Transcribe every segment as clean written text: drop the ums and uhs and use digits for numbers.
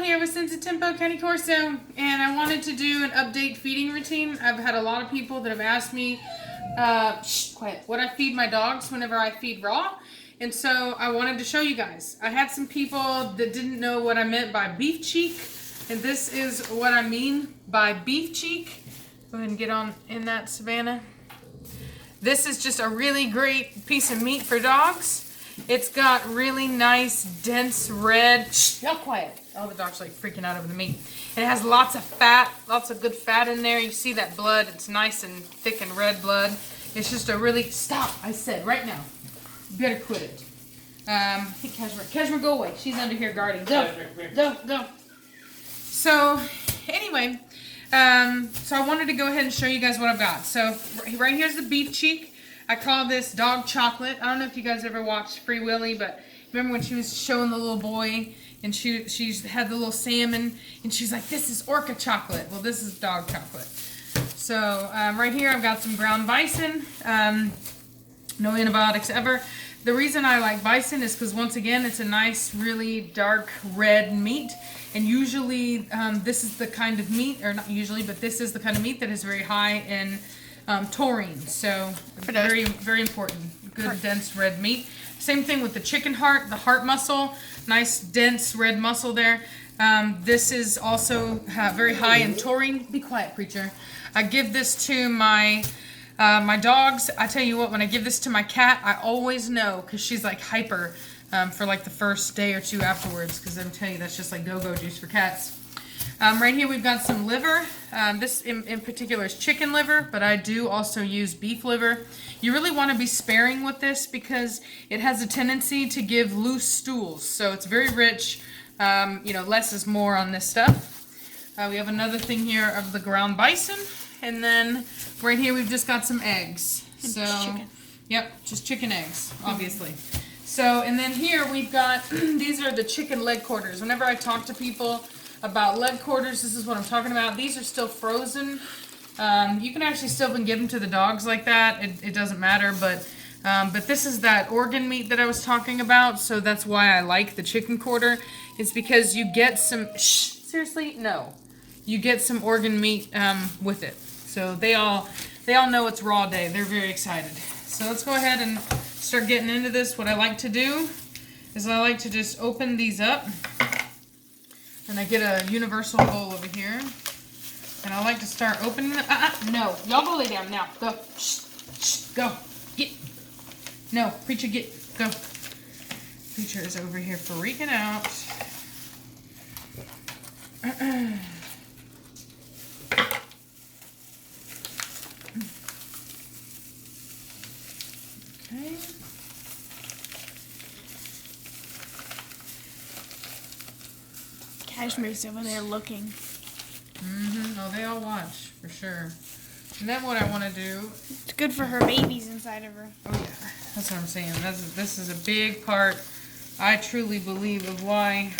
Jill here with Senza Tempo Candy Corso, and I wanted to do an update feeding routine. I've had a lot of people that have asked me quiet, what I feed my dogs whenever I feed raw, and so I wanted to show you guys. I had some people that didn't know what I meant by beef cheek, and this is what I mean by beef cheek. Go ahead and get on in that, Savannah. This is just a really great piece of meat for dogs. It's got really nice, dense red. Shh, y'all quiet. All the dogs are like freaking out over the meat. And it has lots of fat, lots of good fat in there. You see that blood? It's nice and thick and red blood. It's just a really, stop, I said, right now. You better quit it. Hey, Cashmere, go away. She's under here guarding. Go, go. So, anyway, so I wanted to go ahead and show you guys what I've got. So, right here's the beef cheek. I call this dog chocolate. I don't know if you guys ever watched Free Willy, but remember when she was showing the little boy and she had the little salmon and she's like, this is orca chocolate. Well, this is dog chocolate. So right here I've got some ground bison. No antibiotics ever. The reason I like bison is because once again it's a nice, really dark red meat. And usually this is the kind of meat, or not usually, but this is the kind of meat that is very high in taurine, so very, very important. Good, dense red meat. Same thing with the chicken heart, the heart muscle. Nice, dense red muscle there. This is also very high in taurine. Be quiet, preacher. I give this to my my dogs. I tell you what, when I give this to my cat, I always know, because she's like hyper for like the first day or two afterwards, because I'm telling you, that's just like go-go juice for cats. Right here we've got some liver. This in particular is chicken liver, but I do also use beef liver. You really want to be sparing with this because it has a tendency to give loose stools. So it's very rich. You know, less is more on this stuff. We have another thing here of the ground bison. And then right here we've just got some eggs. So, chicken. Yep, just chicken eggs, obviously. So, and then here we've got, these are the chicken leg quarters. Whenever I talk to people about leg quarters, this is what I'm talking about. These are still frozen. You can actually still give them to the dogs like that. It doesn't matter, but this is that organ meat that I was talking about, so that's why I like the chicken quarter. It's because you get some, seriously, no. You get some organ meat with it. So they all know it's raw day. They're very excited. So let's go ahead and start getting into this. What I like to do is I like to just open these up. And I get a universal bowl over here. And I like to start opening them. No. Y'all go lay down now. Go. Go. Get. No. Preacher, get. Go. Preacher is over here freaking out. Okay. Cashmere's over there looking. Oh, they all watch, for sure. And then what I want to do... It's good for her babies inside of her. Oh, yeah. That's what I'm saying. This is a big part, I truly believe, of why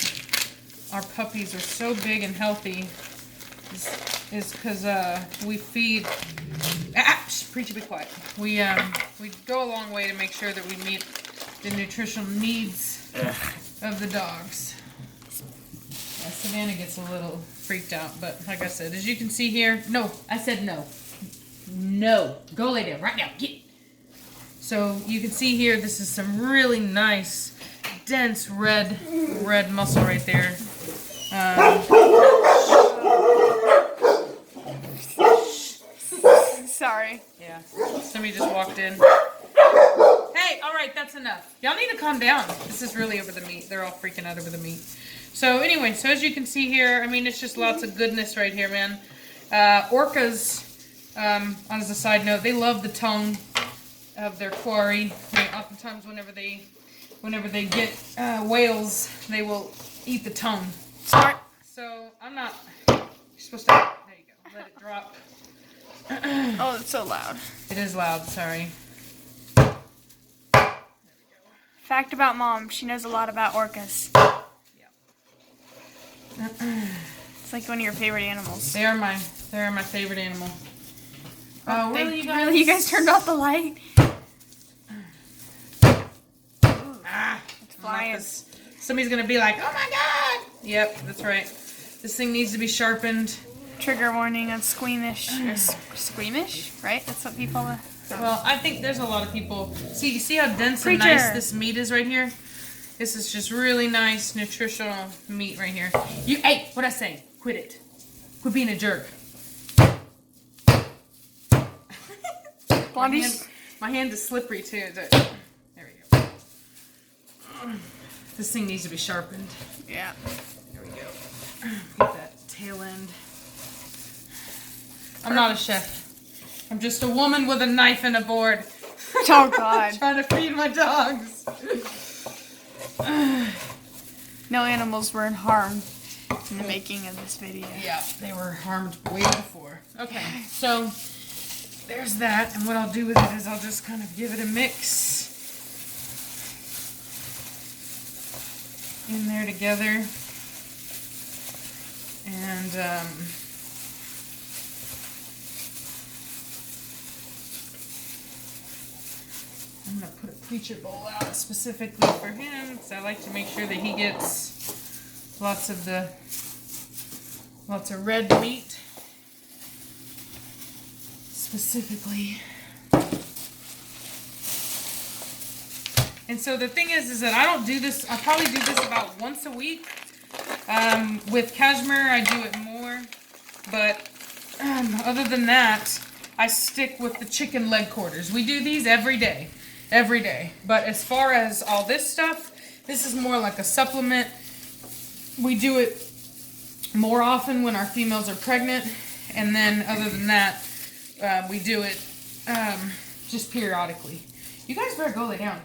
our puppies are so big and healthy. Is because we feed... Preacher, be quiet. We go a long way to make sure that we meet the nutritional needs of the dogs. Yeah, Savannah gets a little freaked out, but like I said, as you can see here, no, I said no. No, go lay down right now, get. So you can see here, this is some really nice, dense red muscle right there. Sorry. Yeah, somebody just walked in. Hey, all right, that's enough. Y'all need to calm down. This is really over the meat. They're all freaking out over the meat. So anyway, so as you can see here, I mean, it's just lots of goodness right here, man. Orcas, as a side note, they love the tongue of their quarry. They oftentimes, whenever they get whales, they will eat the tongue. Smart. So I'm not. You're supposed to. There you go. Let it drop. Oh, it's so loud. It is loud. Sorry. Fact about Mom: she knows a lot about orcas. It's like one of your favorite animals. They are my favorite animal. Oh, really, you guys? Really, you guys turned off the light? It's flying. Somebody's gonna be like, "Oh my God!" Yep, that's right. This thing needs to be sharpened. Trigger warning on squeamish. Or squeamish, right? That's what people. Well, I think there's a lot of people. See, you see how dense and Preacher. nice this meat is right here? This is just really nice, nutritional meat right here. Hey, what'd I say? Quit it. Quit being a jerk. My hand is slippery too. There we go. This thing needs to be sharpened. Yeah. There we go. Get that tail end. I'm not a chef. I'm just a woman with a knife and a board. Oh God. Trying to feed my dogs. No animals were harmed in the making of this video. Yeah, they were harmed way before. Okay, so there's that, and what I'll do with it is I'll just kind of give it a mix in there together, and I'm gonna put a preacher bowl out specifically for him because I like to make sure that he gets lots of red meat specifically. And so the thing is that I don't do this. I probably do this about once a week. With Cashmere, I do it more, but other than that, I stick with the chicken leg quarters. We do these every day. But as far as all this stuff, this is more like a supplement. We do it more often when our females are pregnant, and then other than that, we do it just periodically. You guys better go lay down.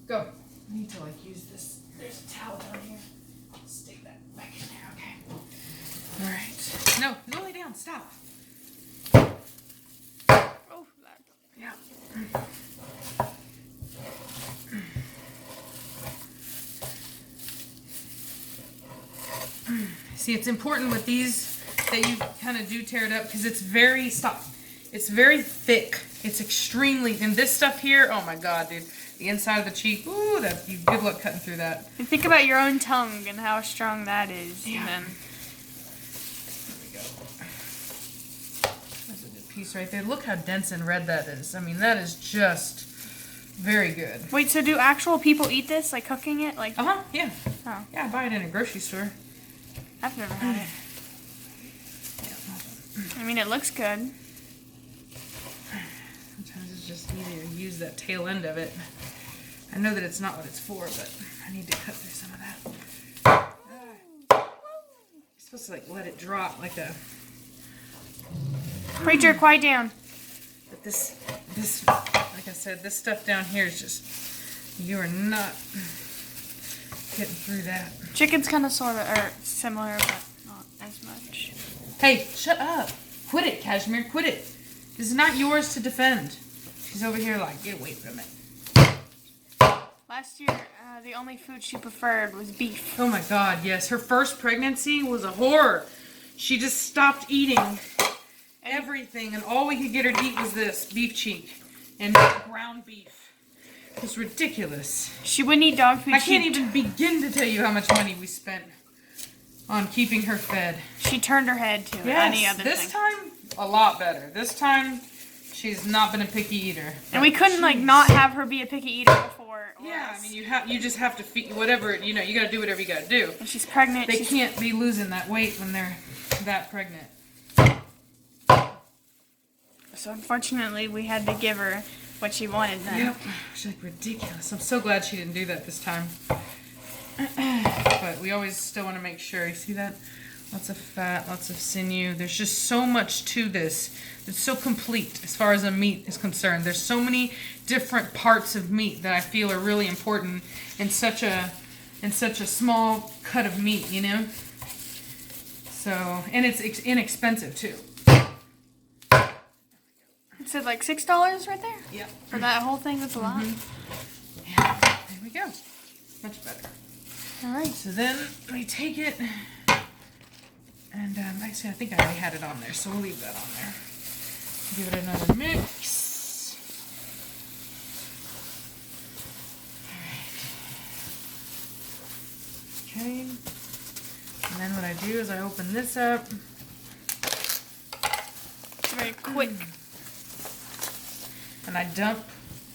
Go. I need to use this. There's a towel down here. Stick that back in there, okay? All right. No, go lay down. Stop. Oh, that. Yeah. See, it's important with these that you kind of do tear it up because it's very very thick. It's extremely, and this stuff here, oh my God, dude, the inside of the cheek, ooh, good luck cutting through that. And think about your own tongue and how strong that is. Yeah. And then There we go. That's a good piece right there. Look how dense and red that is. I mean, that is just very good. wait, so do actual people eat this? Like cooking it? Like Yeah. Oh. Yeah, I buy it in a grocery store. I've never had it. I mean, it looks good. Sometimes it's just easier to use that tail end of it. I know that it's not what it's for, but I need to cut through some of that. You're supposed to let it drop like a... Preacher, quiet down. But this, like I said, this stuff down here is just... You are not getting through that. Chicken's kind of sort of similar, but not as much. Hey, shut up. Quit it, Cashmere. Quit it. This is not yours to defend. She's over here get away from it. Last year, the only food she preferred was beef. Oh my God, yes. Her first pregnancy was a horror. She just stopped eating everything, and all we could get her to eat was this, beef cheek and ground beef. It was ridiculous. She wouldn't eat dog food. I can't even begin to tell you how much money we spent on keeping her fed. She turned her head to any other this thing. time, a lot better. This time, she's not been a picky eater. And we couldn't not have her be a picky eater before. Yeah, I mean, you just have to feed whatever, you got to do whatever you got to do. And she's pregnant. They can't be losing that weight when they're that pregnant. So unfortunately, we had to give her what she wanted then. Yep. She's ridiculous. I'm so glad she didn't do that this time. But we always still want to make sure. You see that? Lots of fat, lots of sinew. There's just so much to this. It's so complete as far as the meat is concerned. There's so many different parts of meat that I feel are really important in such a small cut of meat, So, and it's inexpensive too. It said $6 right there? Yeah. For that whole thing? That's a lot. Yeah, there we go. Much better. Alright. So then we take it, and actually I think I already had it on there, so we'll leave that on there. Give it another mix. Alright. Okay. And then what I do is I open this up. Very quick. And I dump,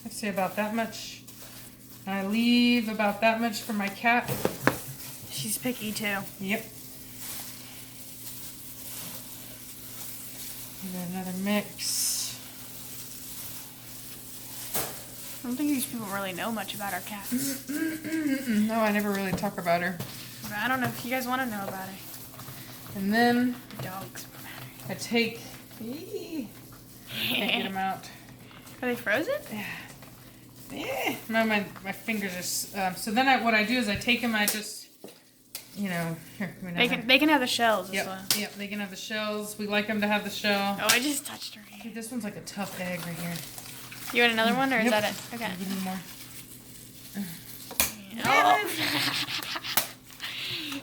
I'd say about that much. And I leave about that much for my cat. She's picky too. Yep. And then another mix. I don't think these people really know much about our cats. No, I never really talk about her. But I don't know if you guys want to know about her. And then The dogs. I take. Can't get them out. Are they frozen? Yeah. My fingers are. So then what I do is I take them. I just, here. They can have the shells as well. Yep. They can have the shells. We like them to have the shell. Oh, I just touched her hand. Dude, this one's like a tough egg right here. You want another one, or is Yep. that it? Okay. Give me more. Oh.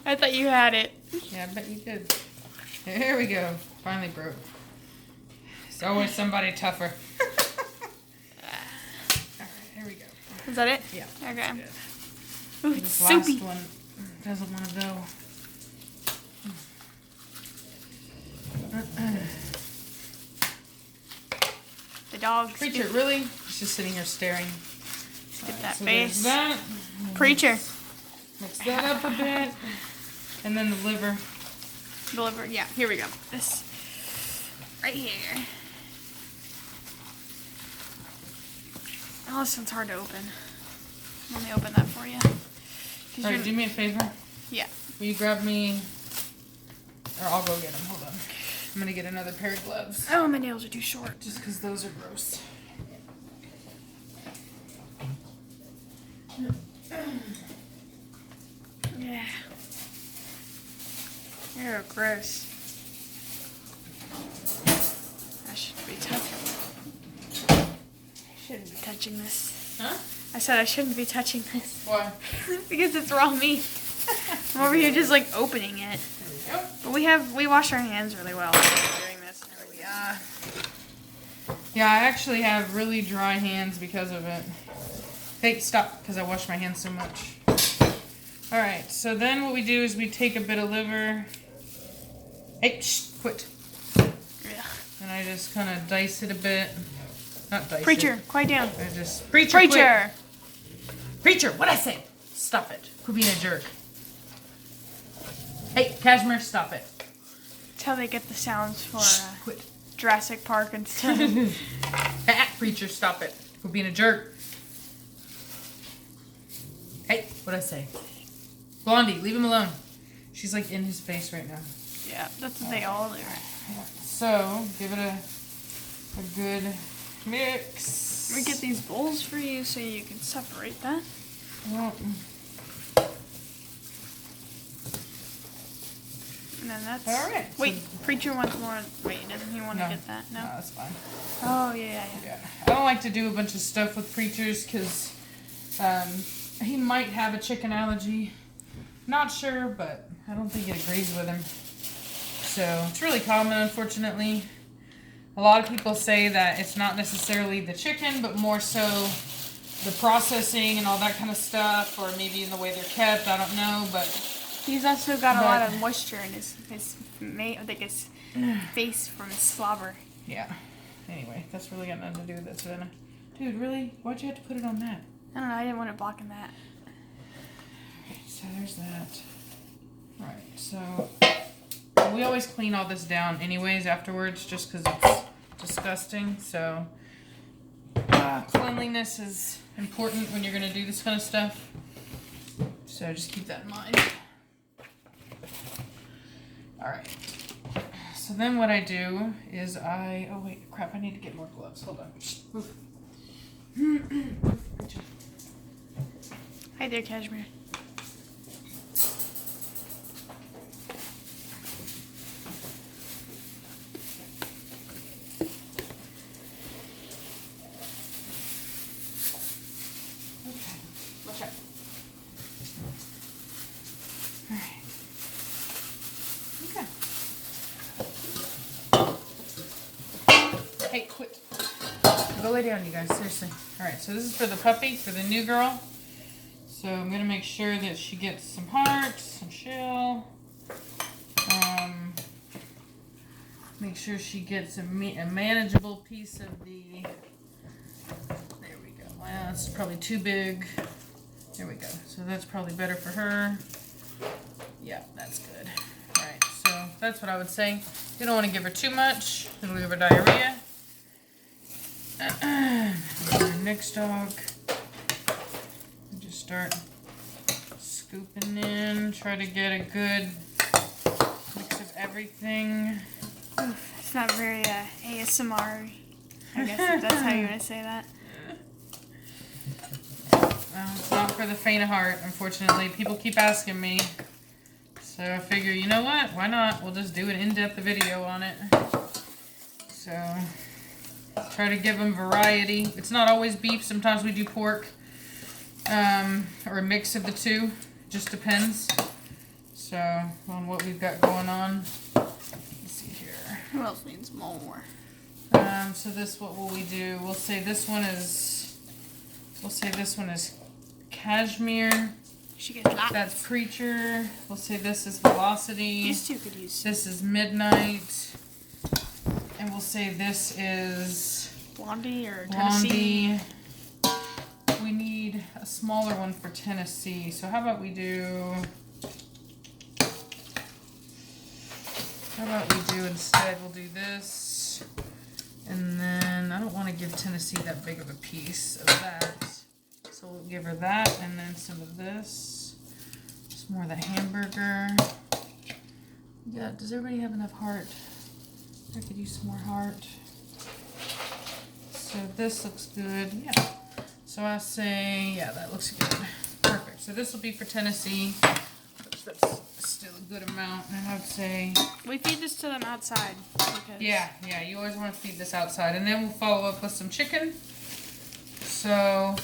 I thought you had it. Yeah, I bet you did. There we go. Finally broke. There's always somebody tougher. Alright, here we go. Is that it? Yeah. Okay. Good. Ooh, it's This soupy. last one doesn't want to go. The dogs. Preacher, really? He's just sitting here staring. Get that So there's face. that. Preacher. Mix that up a bit. And then the liver. Deliver. Yeah, here we go. This. Right here. Oh, this one's hard to open. Let me open that for you. Alright, do me a favor. Yeah. Will you grab me... Or I'll go get them. Hold on. I'm going to get another pair of gloves. Oh, my nails are too short. Just because those are gross. Yeah. You're gross. I shouldn't be touching. I shouldn't be touching this. Huh? I said I shouldn't be touching this. Why? Because it's raw meat. I'm over here just like opening it. There we go. But we wash our hands really well after doing this. Yeah. Yeah, I actually have really dry hands because of it. Hey, stop, because I wash my hands so much. Alright, so then what we do is we take a bit of liver. Hey, shh, quit. Yeah. And I just kind of dice it a bit. Not dice Preacher, it. quiet down. I just... Preacher, Preacher! quit. Preacher, what'd I say? Stop it. Quit being a jerk. Hey, Cashmere, stop it. That's how they get the sounds for Quit. Jurassic Park and stuff. Preacher, stop it. Quit being a jerk. Hey, what'd I say? Blondie, leave him alone. She's like in his face right now. Yeah, that's what they all do. So, give it a good mix. We get these bowls for you so you can separate that. Well, And then that's... Alright, Wait, so- Preacher wants more. Wait, doesn't he want to No. get that? No? no, that's fine. Oh, yeah. Yeah. I don't like to do a bunch of stuff with preachers because he might have a chicken allergy. Not sure, but I don't think it agrees with him. So it's really common, unfortunately. A lot of people say that it's not necessarily the chicken, but more so the processing and all that kind of stuff, or maybe in the way they're kept. I don't know, but He's also got a But- lot of moisture in his face from his slobber. yeah. Anyway, that's really got nothing to do with it, Savannah. Dude, really? Why'd you have to put it on that? I don't know, I didn't want it blocking that. So there's that. Alright, so we always clean all this down anyways afterwards just because it's disgusting. So cleanliness is important when you're going to do this kind of stuff. So just keep that in mind. Alright. So then what I do is oh wait, crap, I need to get more gloves. Hold on. Move. Hi there, Cashmere. Okay, watch out. Alright. Okay. Hey, quit. Go lay down, you guys, seriously. Alright, so this is for the puppy, for the new girl. So I'm gonna make sure that she gets some heart, some shell. Make sure she gets a manageable piece of the. There we go. Wow, that's probably too big. There we go. So that's probably better for her. Yeah, that's good. All right. So that's what I would say. You don't want to give her too much. It'll give her diarrhea. Our next dog. Just start scooping in. Try to get a good mix of everything. Oof, it's not very ASMR. I guess if that's how you want to say that. Well, it's not for the faint of heart, unfortunately. People keep asking me. So I figure, you know what? Why not? We'll just do an in-depth video on it. So try to give them variety. It's not always beef. Sometimes we do pork. Or a mix of the two. Just depends. So on what we've got going on. Let's see here. Who else needs more? So this, what will we do? We'll say this one is Cashmere. She gets lots. That's Preacher. We'll say this is Velocity. These two could use This is Midnight. And we'll say this is Blondie or Tennessee. Blondie. We need a smaller one for Tennessee. So how about we do instead, we'll do this. And then I don't want to give Tennessee that big of a piece of that. So we'll give her that and then some of this. Some more of the hamburger. Yeah, does everybody have enough heart? I could use some more heart. So this looks good. Yeah. So I say, yeah, that looks good. Perfect. So this will be for Tennessee. That's still a good amount. And I would say... We feed this to them outside. Because Yeah, you always want to feed this outside. And then we'll follow up with some chicken. So,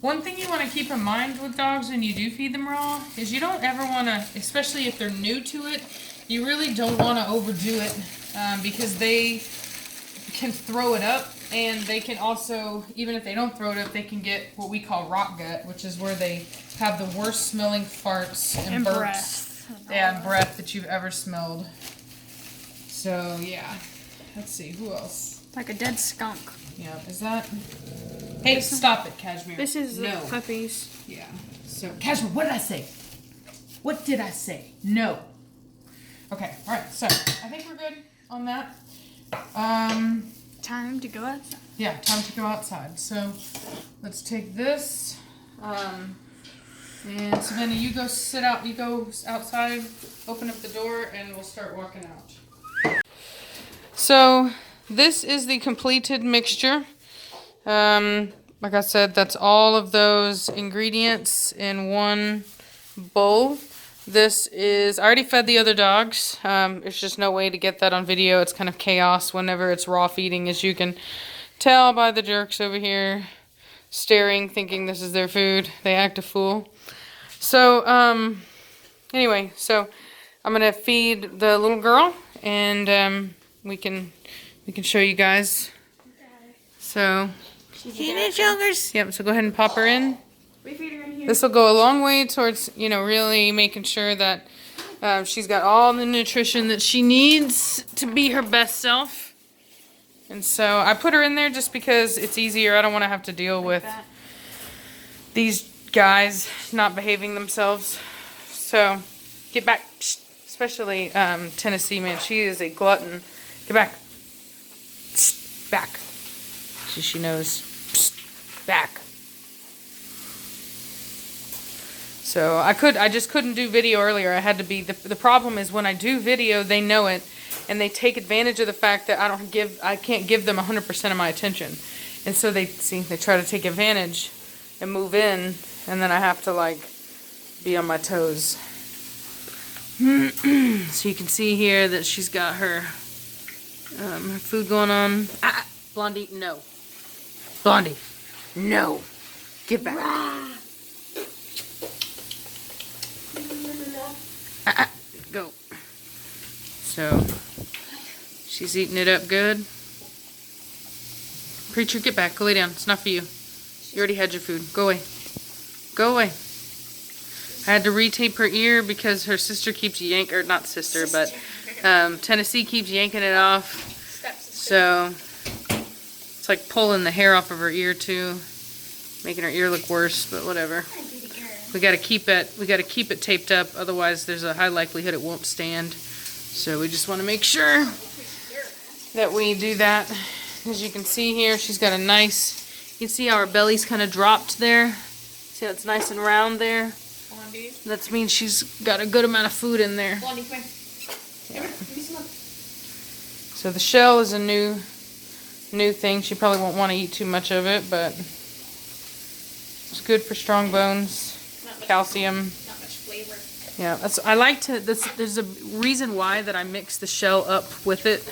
one thing you want to keep in mind with dogs when you do feed them raw is you don't ever want to, especially if they're new to it, you really don't want to overdo it because they can throw it up. And they can also, even if they don't throw it up, they can get what we call rot gut, which is where they have the worst smelling farts and burps. breath. Yeah, and breath that you've ever smelled. So, yeah. Let's see, who else? Like a dead skunk. Yeah, is that... Hey, stop it, Cashmere. This is no. the puppies. Yeah. So, Cashmere, what did I say? What did I say? No. Okay, alright, so, I think we're good on that. Time to go outside. Yeah, time to go outside. So, let's take this. And Savannah, you go sit out, you go outside, open up the door, and we'll start walking out. So, this is the completed mixture. Like I said, that's all of those ingredients in one bowl. This is, I already fed the other dogs. There's just no way to get that on video. It's kind of chaos whenever it's raw feeding, as you can tell by the jerks over here staring, thinking this is their food. They act a fool. So, anyway, so I'm going to feed the little girl, and we can show you guys. So, teenage yogurts. Yep, so go ahead and pop her in. We feed her in here. This will go a long way towards, really making sure that she's got all the nutrition that she needs to be her best self. And so I put her in there just because it's easier. I don't want to have to deal with these guys not behaving themselves. So get back, especially Tennessee, man. She is a glutton. Get back. Back. She knows. Back. So I just couldn't do video earlier. I had to be, the problem is when I do video, they know it, and they take advantage of the fact that I can't give them 100% of my attention. And so they try to take advantage and move in, and then I have to be on my toes. So you can see here that she's got her food going on. Blondie, no. Blondie, no. Get back. Go. So, she's eating it up good. Preacher, get back. Go lay down. It's not for you. You already had your food. Go away. Go away. I had to retape her ear because her sister keeps yanking, or not sister, but Tennessee keeps yanking it off. So it's like pulling the hair off of her ear too, making her ear look worse. But whatever. We gotta keep it taped up. Otherwise, there's a high likelihood it won't stand. So we just want to make sure that we do that. As you can see here, she's got a nice. You can see how her belly's kind of dropped there. See how it's nice and round there. That means she's got a good amount of food in there. Yeah. So the shell is a new thing. She probably won't want to eat too much of it, but it's good for strong bones, calcium. Not much flavor. Yeah, I like to. There's a reason why that I mix the shell up with it.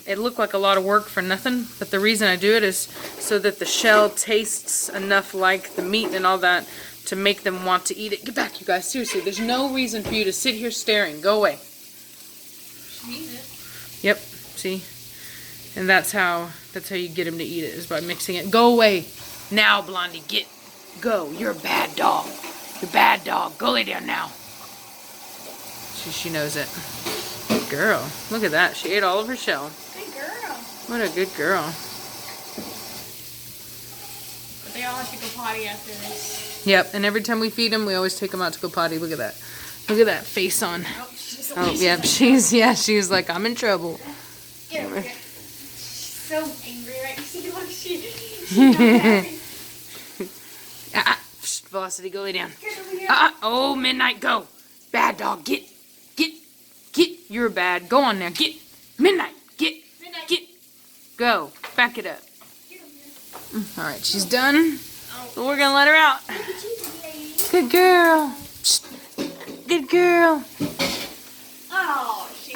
It looked like a lot of work for nothing, but the reason I do it is so that the shell tastes enough like the meat and all that to make them want to eat it. Get back, you guys. Seriously, there's no reason for you to sit here staring. Go away. Yep, see? And that's how you get him to eat it, is by mixing it. Go away. Now, Blondie, go. You're a bad dog. You're a bad dog. Go lay down now. She knows it. Good girl. Look at that. She ate all of her shell. Good girl. What a good girl. But they all have to go potty after this. Yep, and every time we feed them, we always take them out to go potty. Look at that. Look at that face on. Oh, yeah, she's like, I'm in trouble. Yeah, she's so angry, right? See, look, she's not happy. Velocity, go lay down. Oh, Midnight, go. Bad dog, get. You're bad. Go on there, get. Midnight, get. Go. Back it up. All right, she's done. So we're gonna let her out. Good girl. Good girl. Oh, she.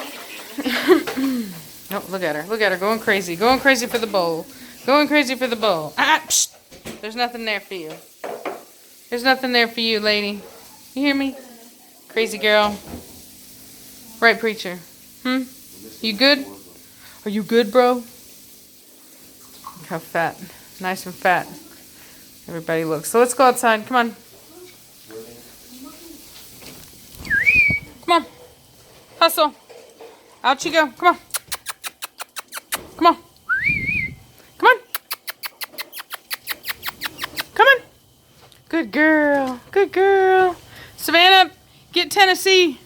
Oh, look at her. Look at her. Going crazy. Going crazy for the bowl. Going crazy for the bowl. There's nothing there for you. There's nothing there for you, lady. You hear me? Crazy girl. Right, preacher? You good? Are you good, bro? Look how fat. Nice and fat. Everybody looks. So let's go outside. Come on. Come on. Hustle. Out you go. Come on. Come on. Come on. Come on. Good girl. Good girl. Savannah, get Tennessee.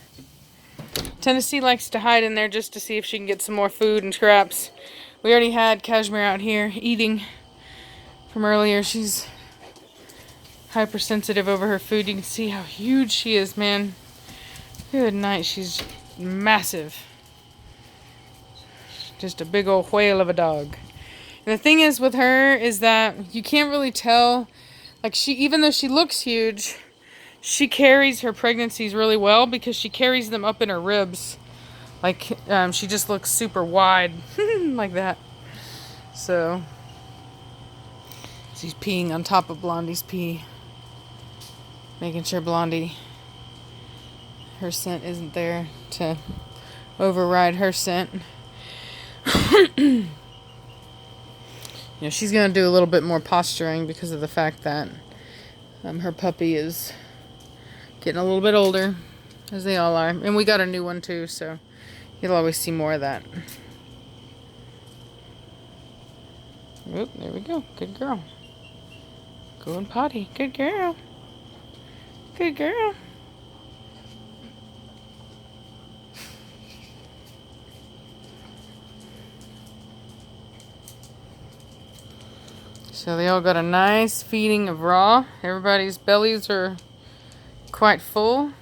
Tennessee likes to hide in there just to see if she can get some more food and scraps. We already had Cashmere out here eating from earlier. She's hypersensitive over her food. You can see how huge she is, man. Good night. She's massive. Just a big old whale of a dog. And the thing is with her is that you can't really tell. Like, even though she looks huge, she carries her pregnancies really well because she carries them up in her ribs. Like, she just looks super wide like that. So, she's peeing on top of Blondie's pee. Making sure Blondie, her scent isn't there to override her scent. You know, she's going to do a little bit more posturing because of the fact that her puppy is getting a little bit older, as they all are. And we got a new one too, so you'll always see more of that. Oop, there we go. Good girl. Going potty. Good girl. Good girl. So they all got a nice feeding of raw. Everybody's bellies are quite full.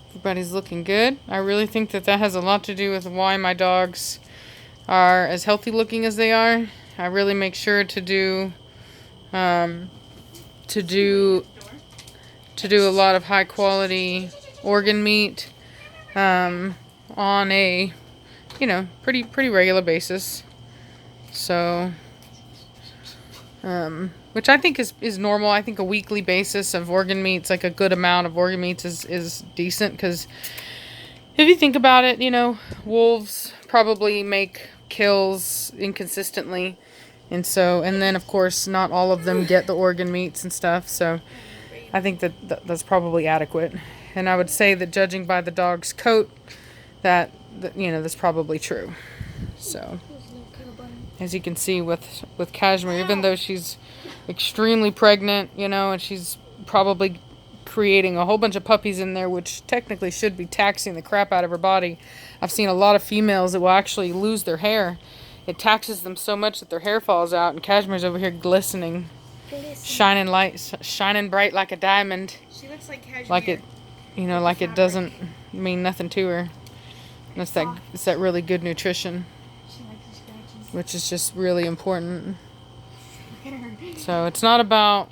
Everybody's looking good. I really think that has a lot to do with why my dogs are as healthy looking as they are. I really make sure to do a lot of high quality organ meat on a pretty regular basis. So which I think is normal. I think a weekly basis of organ meats, like a good amount of organ meats, is decent, because if you think about it, wolves probably make kills inconsistently, And so, and then of course, not all of them get the organ meats and stuff. So I think that's probably adequate. And I would say that judging by the dog's coat, that that's probably true. So, as you can see with Cashmere, even though she's extremely pregnant, and she's probably creating a whole bunch of puppies in there, which technically should be taxing the crap out of her body. I've seen a lot of females that will actually lose their hair. It taxes them so much that their hair falls out, and Cashmere's over here glistening, shining bright like a diamond. She looks like Cashmere. Like it, like it doesn't mean nothing to her. And it's that really good nutrition, She likes the scratches. which is just really important. Look at her. So it's not about,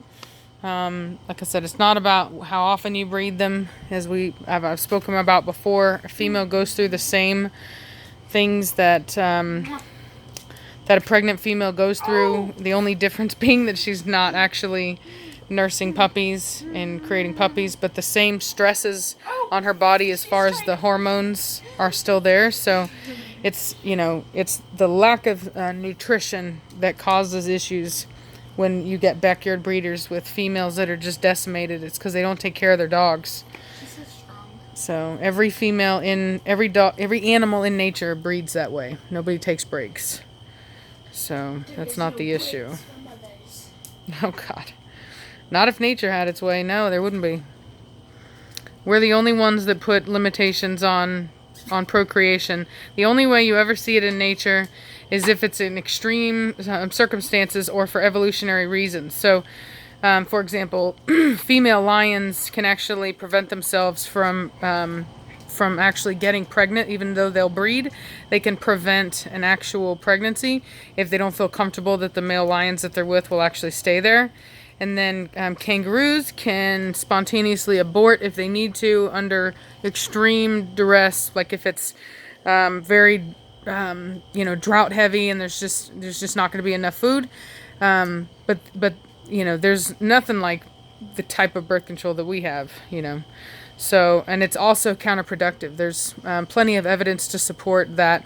like I said, it's not about how often you breed them. As I've spoken about before, a female goes through the same things that a pregnant female goes through. The only difference being that she's not actually nursing puppies and creating puppies, but the same stresses on her body as far as the hormones are still there. So it's the lack of nutrition that causes issues when you get backyard breeders with females that are just decimated. It's because they don't take care of their dogs. She's so strong. So every female in every animal in nature breeds that way. Nobody takes breaks. So that's not the issue. Oh God. Not if nature had its way. No, there wouldn't be. We're the only ones that put limitations on procreation. The only way you ever see it in nature is if it's in extreme circumstances or for evolutionary reasons. So, for example, female lions can actually prevent themselves from actually getting pregnant. Even though they'll breed, they can prevent an actual pregnancy if they don't feel comfortable that the male lions that they're with will actually stay there. And then kangaroos can spontaneously abort if they need to under extreme duress, like if it's very drought heavy and there's just not going to be enough food. But there's nothing like the type of birth control that we have, So, and it's also counterproductive. There's plenty of evidence to support that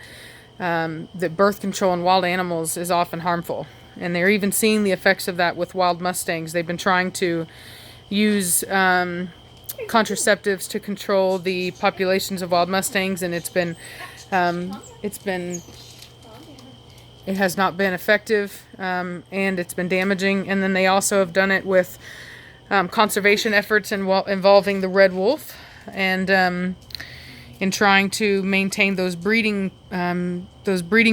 that birth control in wild animals is often harmful. And they're even seeing the effects of that with wild mustangs. They've been trying to use contraceptives to control the populations of wild mustangs, and it has not been effective, and it's been damaging. And then they also have done it with conservation efforts involving the red wolf, and in trying to maintain those breeding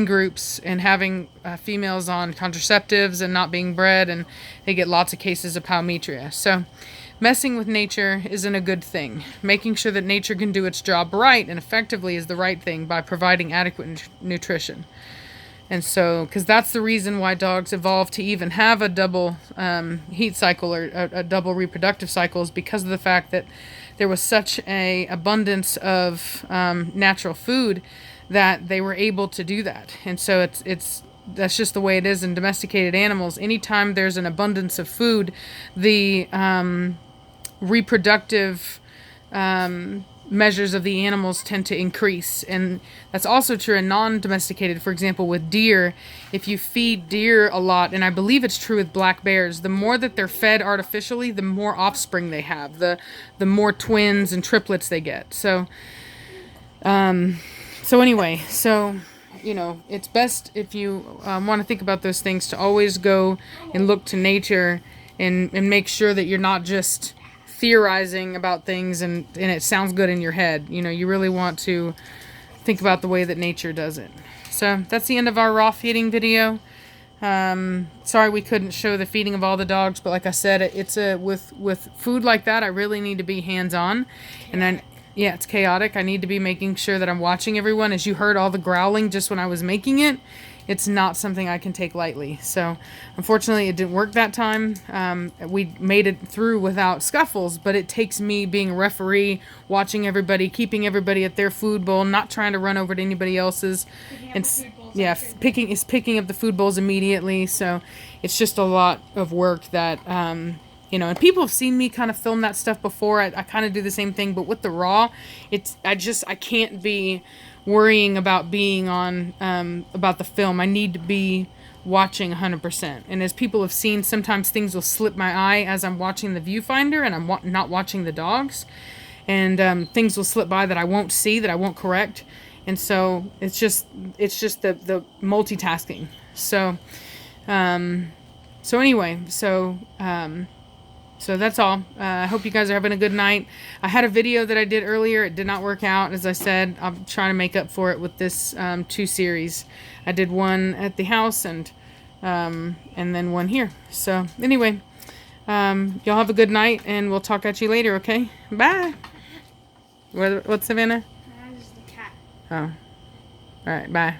groups and having females on contraceptives and not being bred, and they get lots of cases of pyometria. So messing with nature isn't a good thing. Making sure that nature can do its job right and effectively is the right thing by providing adequate nutrition. And so, because that's the reason why dogs evolved to even have a double heat cycle or a double reproductive cycle, is because of the fact that there was such a abundance of natural food that they were able to do that. And so that's just the way it is in domesticated animals. Anytime there's an abundance of food, the reproductive measures of the animals tend to increase. And that's also true in non-domesticated. For example, with deer, if you feed deer a lot, and I believe it's true with black bears, the more that they're fed artificially, the more offspring they have, the more twins and triplets they get. So anyway, it's best, if you want to think about those things, to always go and look to nature and make sure that you're not just theorizing about things and it sounds good in your head. You really want to think about the way that nature does it. So that's the end of our raw feeding video. Sorry we couldn't show the feeding of all the dogs, but like I said, it's with food like that, I really need to be hands-on. And then it's chaotic. I need to be making sure that I'm watching everyone. As you heard all the growling just when I was making it, it's not something I can take lightly. So unfortunately it didn't work that time. We made it through without scuffles, but it takes me being a referee, watching everybody, keeping everybody at their food bowl, not trying to run over to anybody else's. Picking up the food bowls immediately. So it's just a lot of work that, and people have seen me kind of film that stuff before. I kind of do the same thing, but with the raw, I can't be worrying about being on, about the film. I need to be watching 100%. And as people have seen, sometimes things will slip my eye as I'm watching the viewfinder and I'm not watching the dogs. And things will slip by that I won't see, that I won't correct. And so it's just the multitasking. So anyway, so that's all. I hope you guys are having a good night. I had a video that I did earlier. It did not work out. As I said, I'm trying to make up for it with this 2 series. I did one at the house and then one here. So anyway, y'all have a good night, and we'll talk at you later, okay? Bye. What's Savannah? That is the cat. Oh. All right, bye.